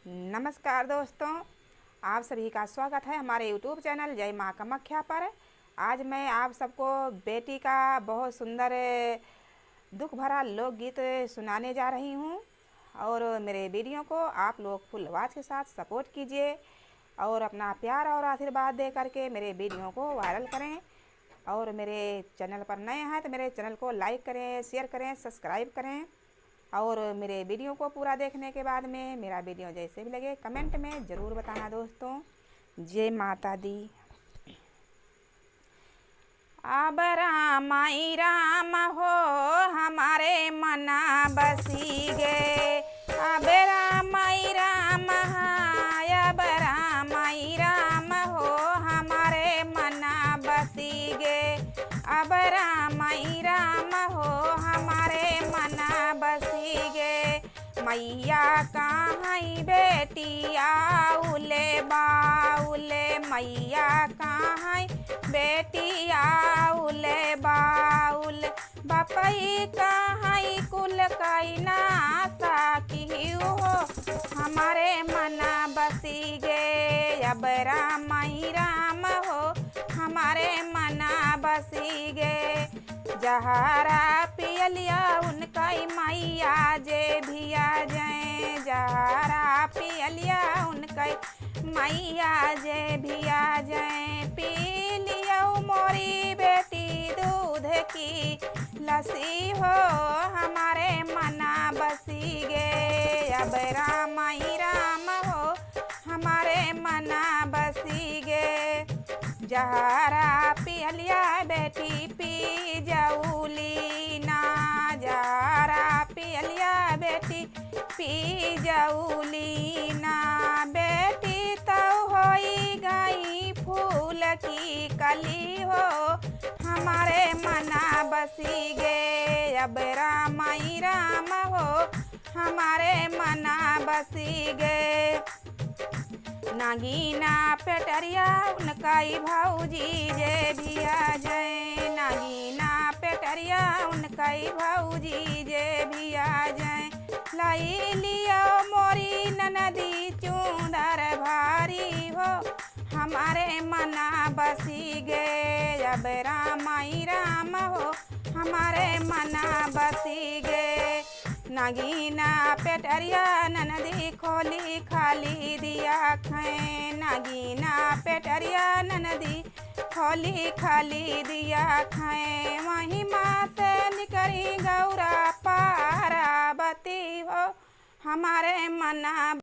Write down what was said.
नमस्कार दोस्तों, आप सभी का स्वागत है हमारे YouTube चैनल जय माँ कामाख्या पर। आज मैं आप सबको बेटी का बहुत सुंदर दुख भरा लोकगीत सुनाने जा रही हूँ और मेरे वीडियो को आप लोग फुल आवाज़ के साथ सपोर्ट कीजिए और अपना प्यार और आशीर्वाद दे करके मेरे वीडियो को वायरल करें। और मेरे चैनल पर नए हैं तो मेरे चैनल को लाइक करें, शेयर करें, सब्सक्राइब करें और मेरे वीडियो को पूरा देखने के बाद में मेरा वीडियो जैसे भी लगे कमेंट में ज़रूर बताना दोस्तों। जय माता दी। अब राम आई राम हो हमारे मना बसी गे, अब राम आई राम हाय, अब राम आई राम हो हमारे मना बसी गे, अब राम आई राम हो हमारे मना बसी गे। मैया कहाँ बेटी आउले बाउले, मैया कहाँ बेटी आउले बाउल, बपई कहाँ कुल कई नासा की हो हमारे मना बसी गे, अब राम आई राम हो हमारे मना बसी गे। जहरा पियलिया उनका मैया जे भिया जाए, जहरा पियलिया उनका मैया जे भिया जाए, पी लिया मोरी बेटी दूध की लस्सी हो हमारे मना बसी गे, अब राम आई राम हो हमारे मना बसी गे। जहरा पियलिया बेटी पी जाऊली ना, जहरा पियलिया बेटी पी जाऊली ना, बेटी तो होई गई फूल की कली हो हमारे मना बसी गे, अब राम आई राम हो हमारे मना बसी गे। नागीना पेटरिया उनका भौजी जे भिया जाए, नागीना पेटरिया उनका भौजी जे भिया जाए, लाई लियो मोरी ननदी चूंदर भारी हो हमारे मना बसी गे, अब राम आई राम हो हमारे मना बसी गे। नागीना पेटरिया ननदी खोली खाली दिया खाए, नागीना पेटरिया ननदी खोली खाली दिया खाए, वहीं माँ से निकली गौरा पार्वती हो हमारे मना